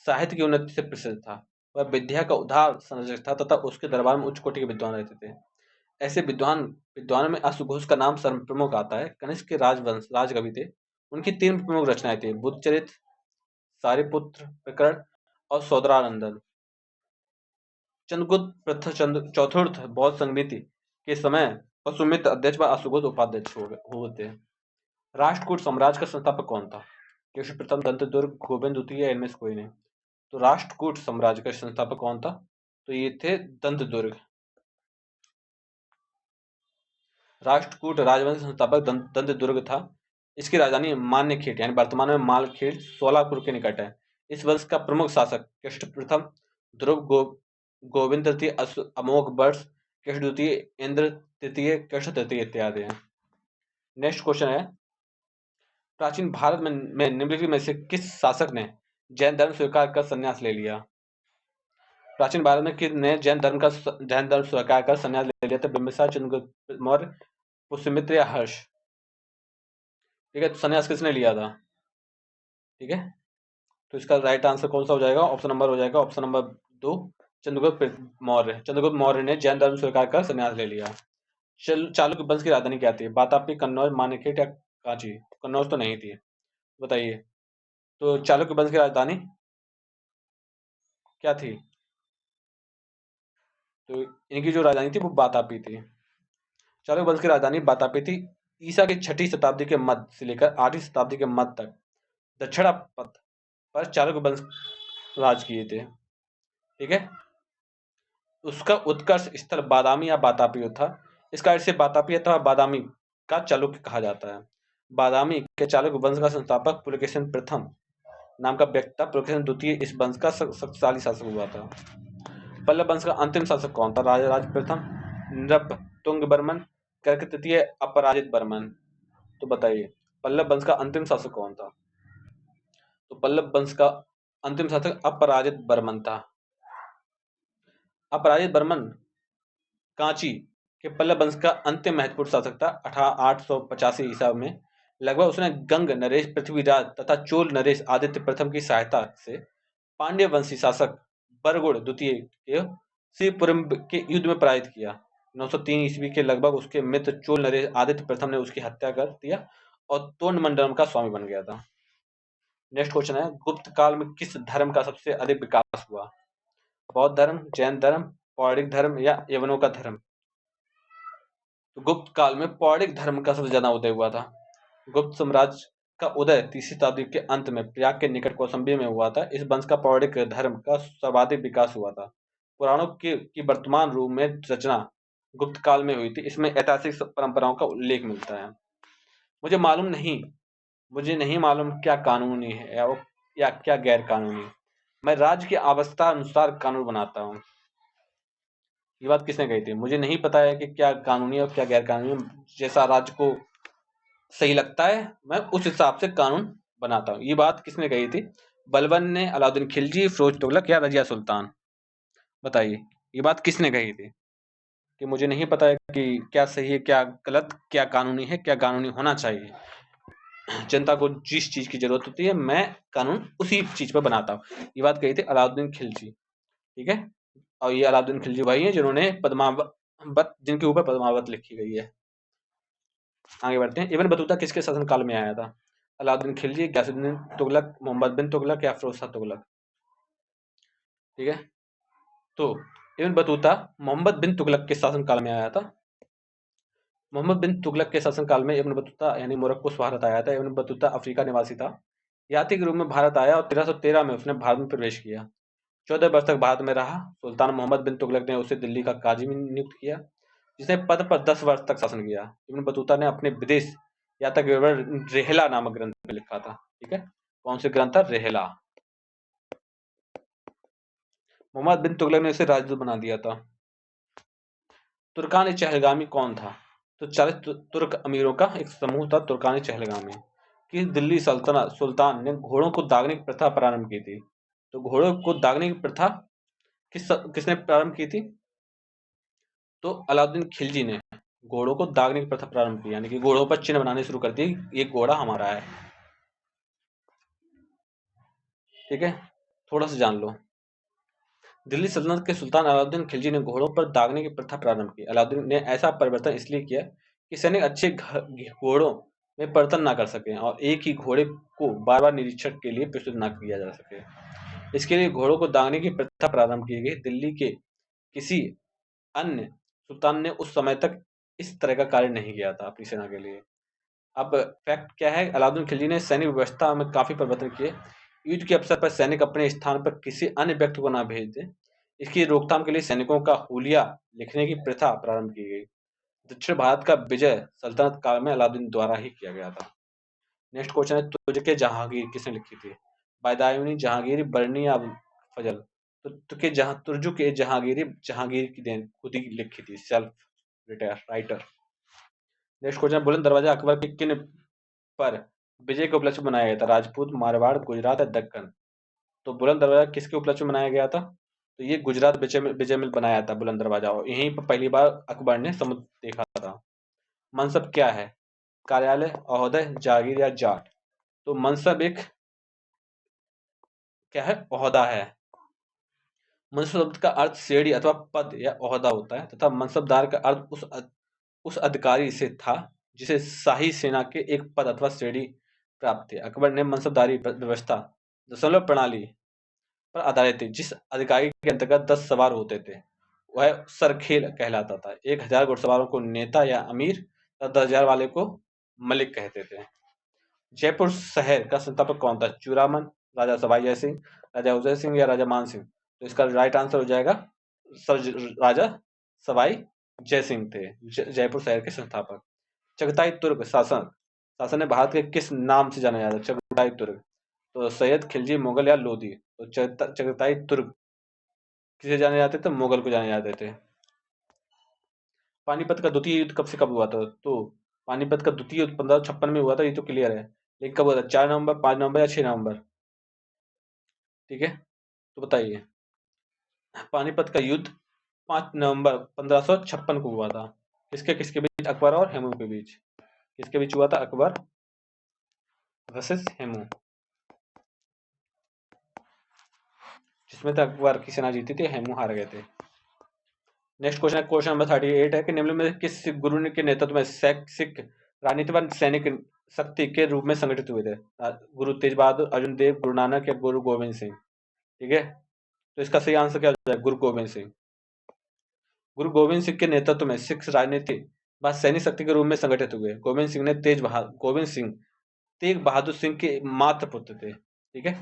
साहित्य की उन्नति से प्रसिद्ध था। वह विद्या का उदार संरक्षक था तथा उसके दरबार में उच्च कोटि के विद्वान रहते थे। ऐसे विद्वानों में अश्वघोष का नाम सर्वप्रमुख आता है। कनिष्क के राजकवि थे। उनकी 3 प्रमुख रचनाएं थी, बुद्धचरित, सारिपुत्र प्रकरण और सौदरानंदन। चंद्रगुप्त चतुर्थ बौद्ध संगीति के समय अश्वमित्र अध्यक्ष व अश्वघोष उपाध्यक्ष हुए थे। राष्ट्रकूट साम्राज्य का संस्थापक कौन था? केशव प्रथम, दंतदुर्ग, गोविंद द्वितीय या इनमें से कोई नहीं? तो राष्ट्रकूट साम्राज्य का संस्थापक कौन था? तो ये थे दंतदुर्ग। राष्ट्रकूट राजवंश संस्थापक दंतदुर्ग था। इसकी राजधानी मान्यखेड़ यानी वर्तमान में मालखेड़ सोलापुर के निकट है। इस वंश का प्रमुख शासक केशव प्रथम, ध्रुव गोविंद तृतीय, अमोघ वर्ष केशव द्वितीय, इंद्र तृतीय, केशव तृतीय इत्यादि हैं। नेक्स्ट क्वेश्चन है, प्राचीन भारत में निम्नलिखित में से किस शासक ने जैन धर्म स्वीकार कर संन्यास ले लिया? प्राचीन भारत में किसने जैन धर्म स्वीकार कर संन्यास ले लिया था? बिंबिसार, चंद्रगुप्त मौर्य, पुष्यमित्र या हर्ष? ठीक है, तो संन्यास किसने लिया था? ठीक है, तो इसका राइट आंसर कौन सा हो जाएगा? ऑप्शन नंबर हो जाएगा ऑप्शन नंबर 2, चंद्रगुप्त मौर्य। चंद्रगुप्त मौर्य ने जैन धर्म स्वीकार कर संन्यास ले लिया। चालुक्य वंश की राजधानी क्या थी? वातापी, कन्नौज, मानेखेड़ या कांची? कन्नौज तो नहीं थी, बताइए। तो चालुक्य वंश की राजधानी क्या थी? तो इनकी जो राजधानी थी वो वातापी थी। चालुक्य वंश की राजधानी वातापी थी। ईसा की 6ठी शताब्दी के मध्य से लेकर 8वीं शताब्दी के मध्य तक दक्षिण पथ पर चालुक्य वंश राज किए थे, ठीक है। उसका उत्कर्ष स्थल बादामी या वातापी था। इसका इसे वातापी अथवा बादामी का चालुक्य कहा जाता है। बादामी के चालुक्य वंश का संस्थापक पुलकेशिन प्रथम नाम का व्यक्ति था। पुलकेशिन द्वितीय इस वंश का शक्तिशाली शासक हुआ था। पल्लव वंश का अंतिम शासक कौन था? राजराज प्रथम, नृपतुंग बर्मन, कर्क तृतीय, अपराजित बर्मन? तो बताइए पल्लव वंश का अंतिम शासक कौन था? तो पल्लव वंश का अंतिम शासक अपराजित बर्मन था। अपराजित बर्मन कांची के पल्लव वंश का अंतिम महत्वपूर्ण शासक था। 885 ईसा में लगभग उसने गंग नरेश पृथ्वीराज तथा चोल नरेश आदित्य प्रथम की सहायता से पांड्य वंशी शासक बरगुड़ द्वितीय के श्रीपुरम के युद्ध में पराजित किया। 903 ईस्वी के लगभग उसके मित्र चोल नरेश आदित्य प्रथम ने उसकी हत्या कर दिया और तोंड मंडलम का स्वामी बन गया था। नेक्स्ट क्वेश्चन है, गुप्त काल में किस धर्म का सबसे अधिक विकास हुआ? बौद्ध धर्म, जैन धर्म, पौराणिक धर्म या यवनों का धर्म? तो गुप्त काल में पौराणिक धर्म का सबसे ज्यादा उदय हुआ था। गुप्त साम्राज्य का उदय 3वीं शताब्दी के अंत में प्रयाग के निकट कौशाम्बी में हुआ था। इस वंश का पौराणिक धर्म का सर्वाधिक विकास हुआ था। पुराणों की वर्तमान रूप में रचना गुप्त काल में हुई थी। इसमें ऐतिहासिक परंपराओं का उल्लेख मिलता है। मुझे नहीं मालूम क्या कानूनी है या क्या गैर कानूनी। मैं राज्य की अवस्था अनुसार कानून बनाता हूँ। ये बात किसने कही थी? मुझे नहीं पता है कि क्या कानूनी और क्या गैर कानूनी। जैसा राज्य को सही लगता है मैं उस हिसाब से कानून बनाता हूँ। ये बात किसने कही थी? बलबन ने, अलाउद्दीन खिलजी, फिरोज तुगलक या रजिया सुल्तान? बताइए, ये बात किसने कही थी कि मुझे नहीं पता है कि क्या सही है, क्या गलत, क्या कानूनी है, क्या कानूनी होना चाहिए। जनता को जिस चीज की जरूरत होती है मैं कानून उसी चीज पर बनाता हूँ। ये बात कही थी अलाउद्दीन खिलजी। ठीक है, और ये अलाउद्दीन खिलजी भाई हैं जिन्होंने पद्मावत, जिनके ऊपर पद्मावत लिखी गई है। आगे बढ़ते हैं। इब्न बतूता किसके शासनकाल में आया था? अलाउद्दीन खिलजी, गयासुद्दीन तुगलक, मोहम्मद बिन तुगलक या फिरोज शाह तुगलक? ठीक है, तो इब्न बतूता मोहम्मद बिन तुगलक के शासनकाल में आया था। मोहम्मद बिन तुगलक के शासनकाल में इब्न बतूता यानी मोरक्को से भारत आया था। इब्न बतूता अफ्रीका निवासी था। यात्री के रूप में भारत आया और 1313 में उसने भारत में प्रवेश किया। 14 वर्ष तक भारत में रहा। सुल्तान मोहम्मद बिन तुगलक ने उसे दिल्ली का काजी नियुक्त किया, जिसने पद पर 10 वर्ष तक शासन किया। इब्न बतूता ने अपने विदेश यात्रा के विवरण रेहला नामक ग्रंथ में लिखा था। ठीक है, कौन से ग्रंथ था? रेहला। मोहम्मद बिन तुगलक ने उसे राजदूत बना दिया था। तुर्कान चहलगामी कौन था? तो 40 तुर्क अमीरों का एक समूह था तुर्कानी चहलगामी। किस दिल्ली सल्तनत सुल्तान ने घोड़ों को दागने की प्रथा प्रारंभ की थी? तो घोड़ों को दागने की प्रथा किसने प्रारंभ की थी? तो अलाउद्दीन खिलजी ने घोड़ों को दागने की प्रथा प्रारंभ की, यानी कि घोड़ों पर चिन्ह बनाने शुरू कर दी, ये घोड़ा हमारा है। ठीक है, थोड़ा सा जान लो। दिल्ली सल्तनत के सुल्तान अलाउद्दीन खिलजी ने घोड़ों पर दागने की प्रथा प्रारंभ की। अलाउद्दीन ने ऐसा परिवर्तन इसलिए किया कि सैनिक अच्छे घोड़ों में परिवर्तन ना कर सके और एक ही घोड़े को बार बार निरीक्षण के लिए प्रस्तुत न किया जा सके। इसके लिए घोड़ों को दागने की प्रथा प्रारंभ की गई। दिल्ली के किसी अन्य सुल्तान ने उस समय तक इस तरह का कार्य नहीं किया था अपनी सेना के लिए। अब फैक्ट क्या है? अलाउद्दीन खिलजी ने सैनिक व्यवस्था में काफी परिवर्तन किए। युद्ध के अवसर पर सैनिक अपने स्थान पर किसी अन्य व्यक्ति को न भेज दें, इसकी रोकथाम के लिए सैनिकों का हुलिया लिखने की प्रथा प्रारंभ की गई। दक्षिण भारत का विजय सल्तनत काल में अलाउद्दीन द्वारा ही किया गया था। नेक्स्ट क्वेश्चन है, तुर्ज के जहांगीर किसने लिखी थी? बादायूनी, जहांगीर, बर्नी या फजल? तो तुर्जु के जहांगीर की देन खुद ही लिखी थी, सेल्फ राइटर। नेक्स्ट क्वेश्चन, बुलंद दरवाजा अकबर के किन पर विजय के उपलक्ष्य में बनाया गया था? राजपूत, मारवाड़, गुजरात या दक्कन? तो बुलंद दरवाजा किसके उपलक्ष्य में बनाया गया था? तो ये गुजरात विजय में बनाया था बुलंद दरवाजा, और यहीं पर पहली बार अकबर ने समुद्र देखा था। मनसब क्या है? कार्यालय, ओहदे, जागीर या जाट? तो मनसब एक क्या है? ओहदा है। मनसब शब्द का अर्थ श्रेणी अथवा पद या ओहदा होता है तथा मनसबदार का अर्थ उस अधिकारी से था जिसे शाही सेना के एक पद अथवा श्रेणी प्राप्त थे। अकबर ने मनसबदारी व्यवस्था दशमलव प्रणाली पर आधारित थी। जिस अधिकारी के अंतर्गत 10 सवार होते थे वह सरखेल कहलाता था। 1000 घुड़सवारों को नेता या अमीर तथा 10,000 वाले को मलिक कहते थे। जयपुर शहर का संस्थापक कौन था? चूड़ामन, राजा सवाई जय सिंह, राजा उदय सिंह या राजा मान सिंह? तो इसका राइट आंसर हो जाएगा राजा सवाई जय सिंह थे जयपुर शहर के संस्थापक। चगताई तुर्क शासन ने भारत के किस नाम से जाना जाता है? चगताई तुर्क। तो सैयद, खिलजी, मुगल या लोधी? तो चगताई तुर्क किसे जाने जाते थे? मुगल को जाने जाते थे। पानीपत का द्वितीय युद्ध कब से कब हुआ था? तो पानीपत का द्वितीय युद्ध 1556 में हुआ था, ये तो क्लियर है। लेकिन कब हुआ था? 4 नवंबर, 5 नवंबर या 6 नवंबर? ठीक है, तो बताइए। पानीपत का युद्ध 5 नवंबर 1556 को हुआ था। किसके किसके बीच? अकबर और हेमू के बीच। किसके बीच हुआ था? अकबर वर्सेस हेमू, जिसमें तक अकबर की सेना जीती थी, हेमू हार गए थे। नेक्स्ट क्वेश्चन है, क्वेश्चन नंबर 38 है कि निम्न में किस सिख गुरु के नेतृत्व में सिख राजनीतिवाद सैनिक शक्ति के रूप में संगठित हुए थे? गुरु तेज बहादुर, अर्जुन देव, गुरु नानक या गुरु गोविंद सिंह? ठीक है, तो इसका सही आंसर क्या हो जाएगा? गुरु गोविंद सिंह। गुरु गोविंद सिंह के नेतृत्व में सिख राजनीति व सैनिक शक्ति के रूप में संगठित हुए। गोविंद सिंह तेग बहादुर सिंह के मात्र पुत्र थे। ठीक है,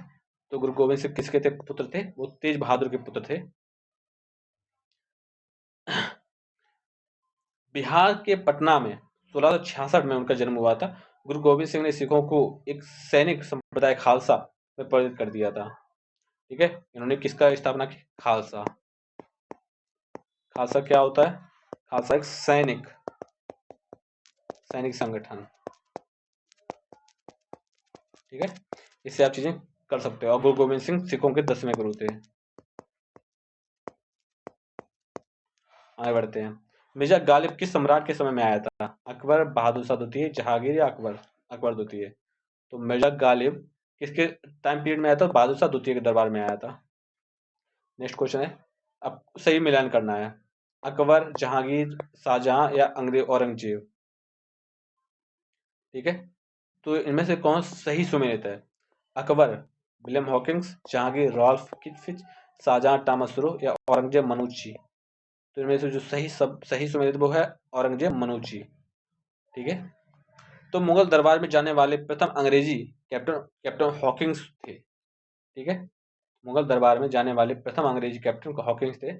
तो गुरु गोविंद सिंह किसके थे पुत्र थे? वो तेज बहादुर के पुत्र थे। बिहार के पटना में 1666 में उनका जन्म हुआ था। गुरु गोविंद सिंह ने सिखों को एक सैनिक संप्रदाय खालसा में परिणत कर दिया था। ठीक है, इन्होंने किसका स्थापना की? खालसा। खालसा क्या होता है? खालसा एक सैनिक संगठन। ठीक है, इससे आप चीजें कर सकते हो। और गुरु गोविंद सिंह सिखों के 10वें गुरु थे। आगे बढ़ते हैं। मिर्जा गालिब किस सम्राट के समय में आया था? अकबर, बहादुर शाह द्वितीय, जहांगीर या अकबर? अकबर द्वितीय। तो मिर्जा गालिब किसके टाइम पीरियड में आया था? बहादुर शाह द्वितीय के दरबार में आया था। नेक्स्ट क्वेश्चन है, अब सही मिलान करना है। अकबर, जहांगीर, शाहजहां या अंग्रेज औरंगजेब? ठीक है, तो इनमें से कौन सही सुमेलित है? Akbar William Hawkins, Jahangir Ralph Fitch, Shahjahan Thomas Roe या औरंगजेब मनूची? तो इनमें से जो सही सुमेलित वो है औरंगजेब मनूची। ठीक है, तो मुगल दरबार में जाने वाले प्रथम अंग्रेजी कैप्टन हॉकिंस थे। ठीक है, मुगल दरबार में जाने वाले प्रथम अंग्रेजी कैप्टन हॉकिंस थे।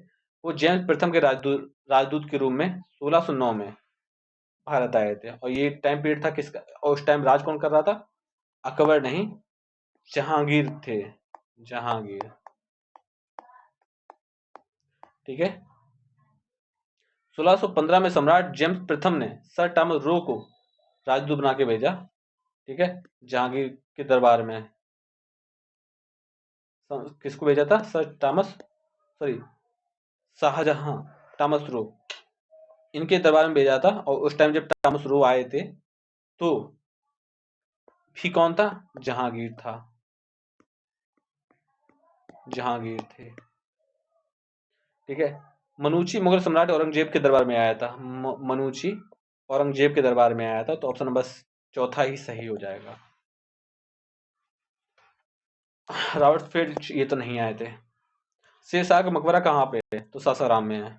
वो जेम्स प्रथम के राजदूत के रूप में 1609 में भारत आए थे। और ये टाइम पीरियड था किसका? और उस टाइम राज कौन कर रहा था? अकबर नहीं, जहांगीर थे। जहांगीर। ठीक है, 1615 में सम्राट जेम्स प्रथम ने सर टॉमस रो को राजदूत बना के भेजा। ठीक है, जहांगीर के दरबार में किसको भेजा था? शाहजहां टॉमस रो, इनके दरबार में भेजा था। और उस टाइम जब टॉमस रो आए थे तो भी कौन था? जहांगीर था। जहांगीर थे। ठीक है, मनूची मुगल सम्राट औरंगजेब के दरबार में आया था। मनूची औरंगजेब के दरबार में आया था। तो ऑप्शन नंबर चौथा ही सही हो जाएगा। रावतफेड ये तो नहीं आए थे। शेरशाह का मकबरा कहाँ पे है? तो सासाराम में है।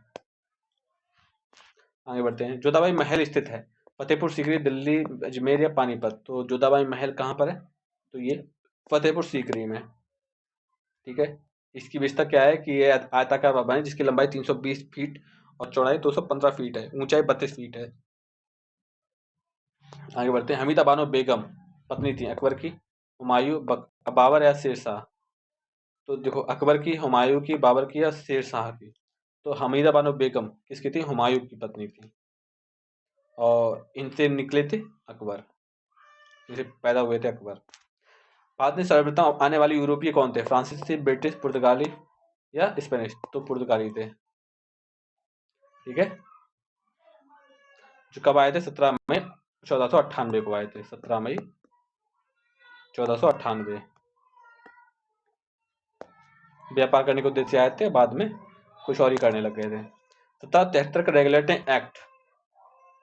आगे बढ़ते हैं। जोधाबाई महल स्थित है फतेहपुर सीकरी, दिल्ली, अजमेर या पानीपत? तो जोधाबाई महल कहाँ पर है? तो ये फतेहपुर सीकरी में। ठीक है, इसकी विशेषता क्या है कि ये आयताकार भवन है जिसकी लंबाई 320 फीट और चौड़ाई 215 फीट है, ऊंचाई 32 फीट है। आगे बढ़ते हैं। हमीदा बानो बेगम पत्नी थी अकबर की, हुमायूं, बाबर या शेरशाह? तो देखो, अकबर की, हुमायूं की, बाबर की या शेरशाह की? तो हमीदा बानो बेगम किसकी थी? हुमायूं की पत्नी थी। और इनसे निकले थे अकबर, इनसे पैदा हुए थे अकबर। बाद में सर्वप्रथम आने वाले यूरोपीय कौन थे? फ्रांसीसी, ब्रिटिश, पुर्तगाली या स्पेनिश? तो पुर्तगाली थे। ठीक है, जो कब आए थे? 17 मई 1498 को आए थे। 17 मई 1498 व्यापार करने के उद्देश्य से आए थे, बाद में कुछ और ही करने लग गए थे। 1773 का रेगुलेटिंग एक्ट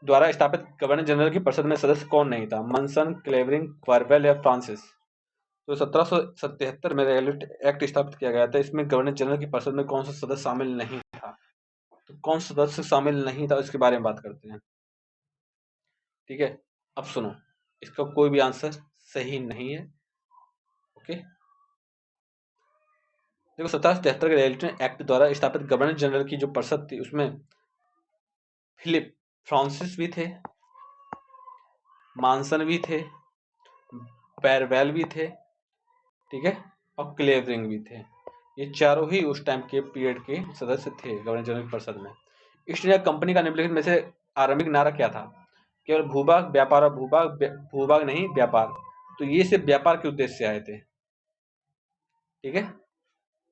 द्वारा स्थापित गवर्नर जनरल की परिषद में सदस्य कौन नहीं था? मनसन, क्लेवरिंग, क्वारवेल या फ्रांसिस? तो 1777 में रेगुलेटिंग एक्ट स्थापित किया गया था। इसमें गवर्नर जनरल की परिषद में कौन सा सदस्य शामिल नहीं था? तो कौन सदस्य शामिल नहीं था इसके बारे में बात करते हैं। ठीक है, अब सुनो, इसका कोई भी आंसर सही नहीं है। ओके, देखो, 1773 के रेगुलेटिंग एक्ट द्वारा स्थापित गवर्नर जनरल की जो परिषद थी उसमें फिलिप फ्रांसिस भी थे, मानसन भी थे, पैरवेल भी थे, ठीक है, और क्लेवरिंग भी थे। ये चारों ही उस टाइम के पीरियड के सदस्य थे गवर्नर जनरल की परिषद में। ईस्ट इंडिया कंपनी का निम्नलिखित में से आरंभिक नारा क्या था? केवल भूभाग, व्यापार और भूभाग नहीं, व्यापार। तो ये सिर्फ व्यापार के उद्देश्य से आए थे। ठीक है,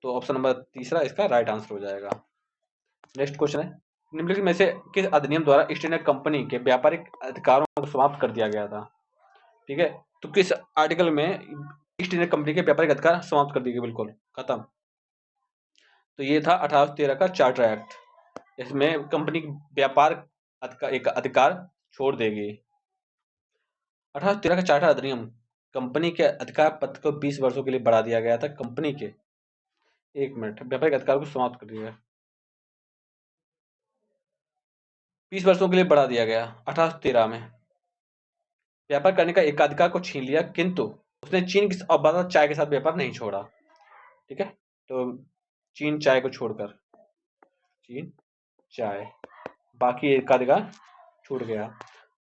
तो ऑप्शन नंबर तीसरा इसका राइट आंसर हो जाएगा। नेक्स्ट क्वेश्चन है, निम्नलिखित में से किस अधिनियम द्वारा ईस्ट इंडिया कंपनी के व्यापारिक अधिकारों को समाप्त कर दिया गया था? ठीक है, तो किस आर्टिकल में ईस्ट इंडिया कंपनी के व्यापारिक अधिकार समाप्त कर दिए गए? बिल्कुल खत्म। तो ये था 1813 का चार्टर एक्ट। इसमें कंपनी व्यापार एक अधिकार छोड़ देगी। 1813 का चार्टर अधिनियम कंपनी के अधिकार पत्र को 20 वर्षों के लिए बढ़ा दिया गया था। कंपनी के 1 मिनट व्यापारिक अधिकार को समाप्त कर दिया, 20 वर्षों के लिए बढ़ा दिया गया 1813 में। व्यापार करने का एकाधिकार को छीन लिया, किंतु उसने चीन की और भारत चाय के साथ व्यापार नहीं छोड़ा। ठीक है, तो चीन चाय को छोड़कर, चीन चाय, बाकी एकाधिकार छूट गया।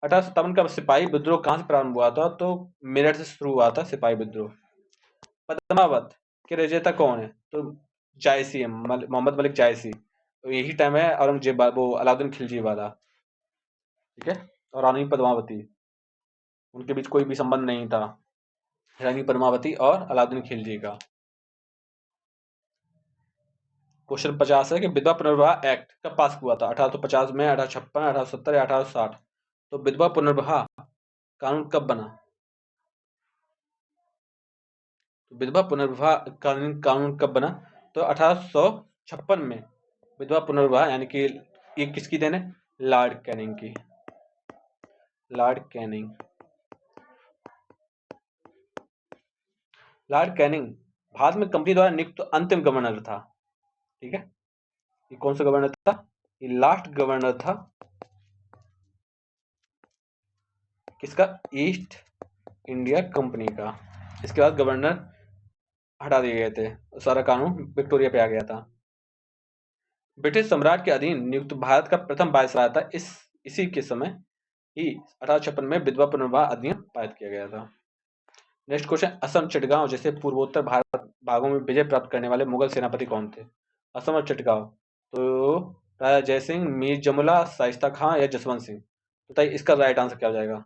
1857 का सिपाही विद्रोह कहां से प्रारंभ हुआ था? तो मेरठ से शुरू हुआ था सिपाही विद्रोह। पद्मावत के रचयिता कौन है? तो जायसी है, मोहम्मद मलिक जायसी। तो यही टाइम है औरंगजेब वो अलाउद्दीन खिलजी वाला। ठीक है, और रानी पद्मावती, उनके बीच कोई भी संबंध नहीं था, रानी पद्मावती और अलाउद्दीन खिलजी का। क्वेश्चन 50 है कि विधवा पुनर्विवाह एक्ट कब पास हुआ था? 1850 में, 1856, 1870 या 1860? तो विधवा पुनर्विवाह कानून कब बना? तो विधवा पुनर्विवाह कानून कब बना? तो 1856 में विधवा पुनर्विवाह, यानी कि ये किसकी देन है? लॉर्ड कैनिंग की। Lord Canning, Lord Canning Bharat में कंपनी द्वारा नियुक्त अंतिम गवर्नर था। ठीक है, ये कौन सा गवर्नर था? ये लास्ट गवर्नर था किसका? ईस्ट इंडिया कंपनी का। इसके बाद गवर्नर हटा दिए गए थे, सारा कानून विक्टोरिया पे आ गया था। ब्रिटिश सम्राट के अधीन नियुक्त भारत का प्रथम वायसराय था। इसी के समय ही 1856 में विधवा पुनर्विवाह अधिनियम पारित किया गया था। नेक्स्ट क्वेश्चन, असम, चिटगांव जैसे पूर्वोत्तर भारत भागों में विजय प्राप्त करने वाले मुगल सेनापति कौन थे? असम और चिटगांव, तो राजा जयसिंह, मीर जमुला, शाइस्ता खां या जसवंत सिंह? बताइए इसका राइट आंसर क्या हो जाएगा?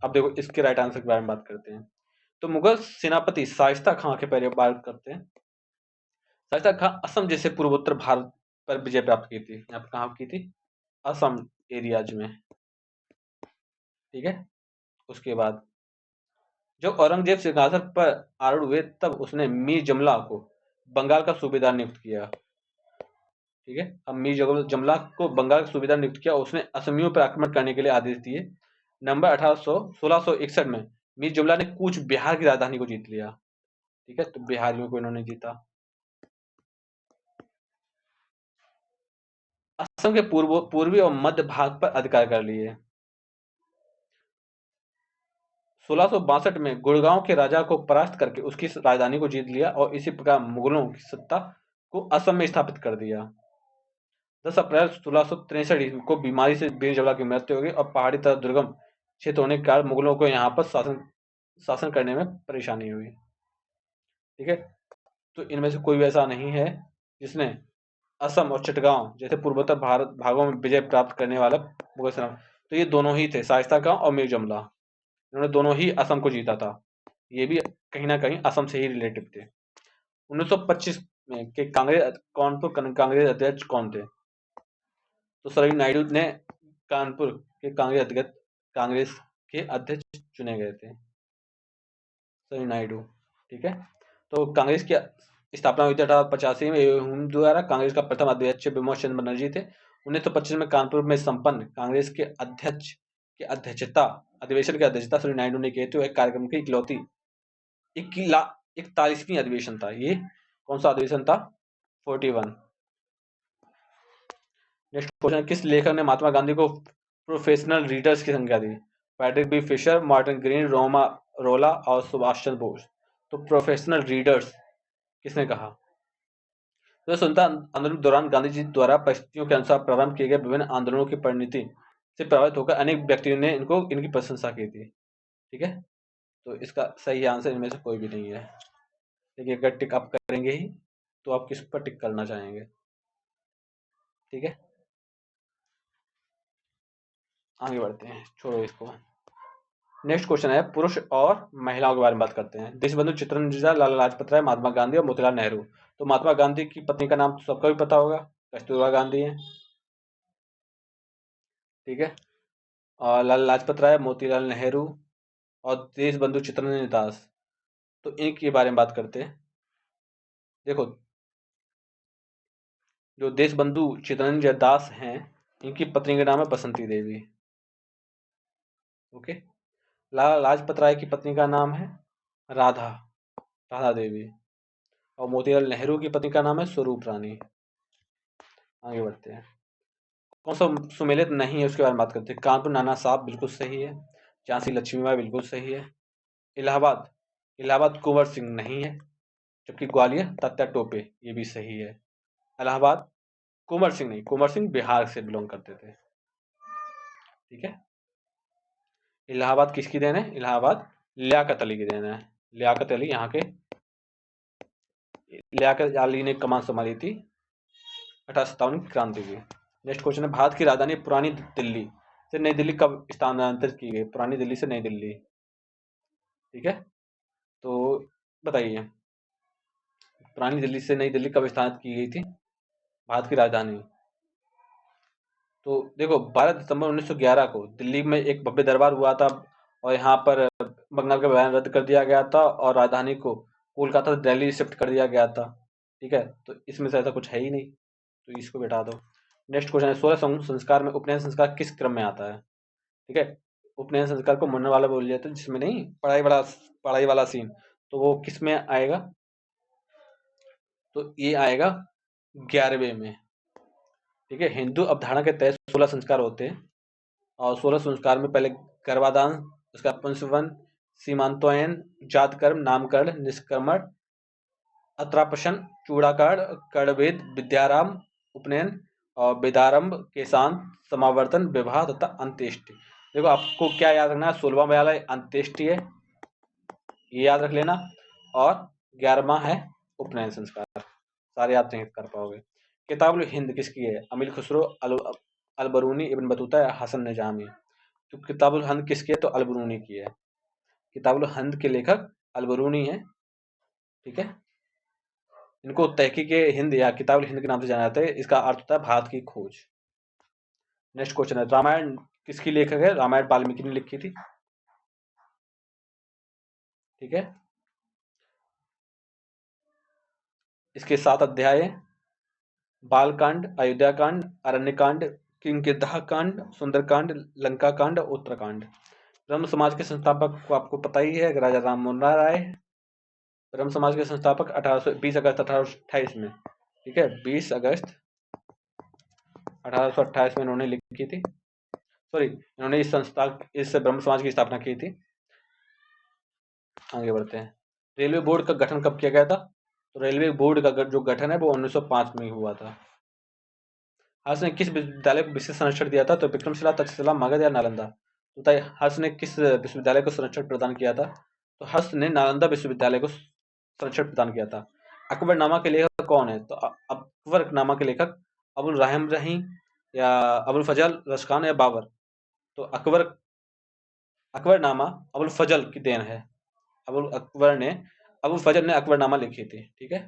अब देखो इसके राइट आंसर के बारे में बात करते हैं। तो मुगल सेनापति शाइस्ता खां के पहले बात करते हैं। शाइस्ता खां असम जैसे पूर्वोत्तर भारत पर विजय प्राप्त की थी। यहाँ पर कहाँ की थी? असम एरियाज में। ठीक है, उसके बाद जब औरंगजेब सिंहासन पर आरूढ़ हुए तब उसने मीर जमला को बंगाल का सूबेदार नियुक्त किया। ठीक है, अब मीर जमला को बंगाल का सूबेदार नियुक्त किया। उसने असमियों पर आक्रमण करने के लिए आदेश दिए। नवंबर 1661 में मीर जुमला ने कूच बिहार की राजधानी को जीत लिया। ठीक है, तो बिहारियों को इन्होंने जीता। असम के पूर्वी और मध्य भाग पर अधिकार कर लिए। 1662 में गुड़गांव के राजा को परास्त करके उसकी राजधानी को जीत लिया और इसी प्रकार मुगलों की सत्ता को असम में स्थापित कर दिया। 10 अप्रैल 1663 ईस्वी को बीमारी से मीर जमला की मृत्यु हो गई और पहाड़ी तरफ दुर्गम क्षेत्र होने के कारण मुगलों को यहाँ पर शासन करने में परेशानी हुई। ठीक है, तो इनमें से कोई भी ऐसा नहीं है जिसने असम और चिटगांव जैसे पूर्वोत्तर भारत भागों में विजय प्राप्त करने वाला मुगल सेना। तो ये दोनों ही थे, शाइस्ता खां और मीर जुमला। इन्होंने दोनों ही असम को जीता था। ये भी कहीं ना कहीं असम से ही रिलेटिव थे। 1925 में के कानपुर कांग्रेस अध्यक्ष कौन थे? तो सरोजिनी नायडू ने कानपुर के कांग्रेस के अध्यक्ष चुने गए थे, सरोजिनी नायडू। ठीक है, तो कांग्रेस की स्थापना हुई थी 1885 में हुम द्वारा। कांग्रेस का प्रथम अध्यक्ष विमोच चंद्र बनर्जी थे। 1925 में कानपुर में संपन्न कांग्रेस के अध्यक्ष की अध्यक्षता अधिवेशन की अध्यक्षता श्री नायडू ने की थी। कार्यक्रम की इकलौती 41वीं अधिवेशन था। ये कौन सा अधिवेशन था? 41। नेक्स्ट क्वेश्चन, किस लेखक ने महात्मा गांधी को प्रोफेशनल रीडर्स की संख्या दी? Patrick B Fisher, Martin Green, रोमा रोला और सुभाष चंद्र बोस। तो प्रोफेशनल रीडर्स किसने कहा? तो स्वतंत्रता आंदोलन के दौरान गांधी जी द्वारा परिस्थितियों के अनुसार प्रारंभ किए गए विभिन्न आंदोलनों की परिणति से प्रभावित होकर अनेक व्यक्तियों ने इनकी प्रशंसा की थी। ठीक है, तो इसका सही आंसर इनमें से कोई भी नहीं है। देखिए, अगर टिक आप करेंगे ही तो आप किस पर टिक करना चाहेंगे? ठीक है, आगे बढ़ते हैं, छोड़ो इसको। नेक्स्ट क्वेश्चन है, पुरुष और महिलाओं के बारे में बात करते हैं। देशबंधु चित्तरंजन, लाला लाजपत राय, महात्मा गांधी और मोतीलाल नेहरू। तो महात्मा गांधी की पत्नी का नाम तो सबको भी पता होगा, कस्तूरबा गांधी है। ठीक है, और लाला लाजपत राय, मोतीलाल नेहरू और देशबंधु चित्तरंजन दास। तो इनके बारे में बात करते हैं। देखो, जो देशबंधु चित्तरंजन दास हैं, इनकी पत्नी का नाम है बसंती देवी। ओके। लाला लाजपत राय की पत्नी का नाम है राधा राधा देवी, और मोतीलाल नेहरू की पत्नी का नाम है स्वरूप रानी। आगे बढ़ते हैं। कौन सा सुमेलित नहीं है उसके बारे में बात करते हैं। कानपुर नाना साहब बिल्कुल सही है। झांसी लक्ष्मीबाई बिल्कुल सही है। इलाहाबाद इलाहाबाद कुंवर सिंह नहीं है। जबकि ग्वालियर तात्या टोपे, ये भी सही है। इलाहाबाद कुंवर सिंह नहीं, कुंवर सिंह बिहार से बिलोंग करते थे। ठीक है। इलाहाबाद किसकी देन है? इलाहाबाद लियाकत अली की देन है। लियाकत अली यहाँ के, लियाकत अली ने कमान संभाली थी 1857 की क्रांति की। नेक्स्ट क्वेश्चन है, भारत की राजधानी पुरानी दिल्ली से नई दिल्ली कब स्थानांतरित की गई? पुरानी दिल्ली से नई दिल्ली। ठीक है, तो बताइए पुरानी दिल्ली से नई दिल्ली कब स्थानांतरित की गई थी भारत की राजधानी? तो देखो 12 दिसंबर 1911 को दिल्ली में एक भव्य दरबार हुआ था, और यहाँ पर बंगाल का बयान रद्द कर दिया गया था, और राजधानी को कोलकाता से दिल्ली शिफ्ट कर दिया गया था। ठीक है, तो इसमें से ऐसा कुछ है ही नहीं, तो इसको बैठा दो। नेक्स्ट क्वेश्चन है, 16 संस्कार में उपनयन संस्कार किस क्रम में आता है? ठीक है, उपनयन संस्कार को मुन्ना वाला बोल जाता है, जिसमें नहीं पढ़ाई वाला सीन, तो वो किस में आएगा? तो ये आएगा 11वें में। ठीक है, हिंदू अवधारणा के तहत 16 संस्कार होते हैं, और 16 संस्कार में पहले गर्भाधान, उसका पुंसवन, सीमांतोयन, जातकर्म, नामकरण, निष्क्रमण, अत्रापशन, चूड़ाकार, कर्णवेद, विद्याराम, उपनयन और वेदारंभ, केशांत, समावर्तन, विवाह तथा अंत्येष्टि। देखो आपको क्या याद रखना है, 16वां वाला अंत्येष्टि है, ये याद रख लेना, और 11वां है उपनयन संस्कार। सारे याद नहीं कर पाओगे। किताबुल हिंद किसकी है? अमीर खुसरो, अलबरूनी, इब्न बतूता या हसन निजामी। तो किताबुल हिंद किसकी है? तो अलबरूनी की है। किताबुल हिंद के लेखक अलबरूनी है। ठीक है, इनको तहकीक हिंद या किताबुल हिंद के नाम से जाना जाता है। इसका अर्थ होता है भारत की खोज। नेक्स्ट क्वेश्चन है, रामायण किसकी लेखक है? रामायण वाल्मीकि ने लिखी थी। ठीक है, इसके 7 अध्याय हैं, बालकांड, अयोध्या कांड, अरण्य कांड, किंकिधा कांड, सुंदरकांड, लंका कांड, उत्तरकांड। ब्रह्म समाज के संस्थापक को आपको पता ही है, राजा राम मोहन राय। ब्रह्म समाज के संस्थापक 20 अगस्त 1828 में। ठीक है, 20 अगस्त 1828 में इन्होंने लिखी थी, सॉरी इन्होंने इस ब्रह्म समाज की स्थापना की थी। आगे बढ़ते हैं। रेलवे बोर्ड का गठन कब किया गया था? तो रेलवे बोर्ड का जो गठन है वो 1905 में हुआ था। हर्ष ने किस विश्वविद्यालय को विशेष संरक्षण दिया था? तो विक्रमशिला, तक्षशिला, मगध या नालंदा। तो बताइए हर्ष ने किस विश्वविद्यालय को संरक्षण प्रदान किया था? तो हर्ष ने नालंदा विश्वविद्यालय को संरक्षण प्रदान किया था। अकबरनामा के लेखक कौन है? तो अकबरनामा के लेखक अबुल रहम रही, या अबुल फजल, रशखान या बाबर। तो अकबरनामा अबुल फजल की देन है। अबुल फजल ने अकबरनामा लिखी थी। ठीक है,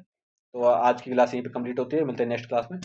तो आज की क्लास यहीं पे कंप्लीट होती है, मिलते हैं नेक्स्ट क्लास में।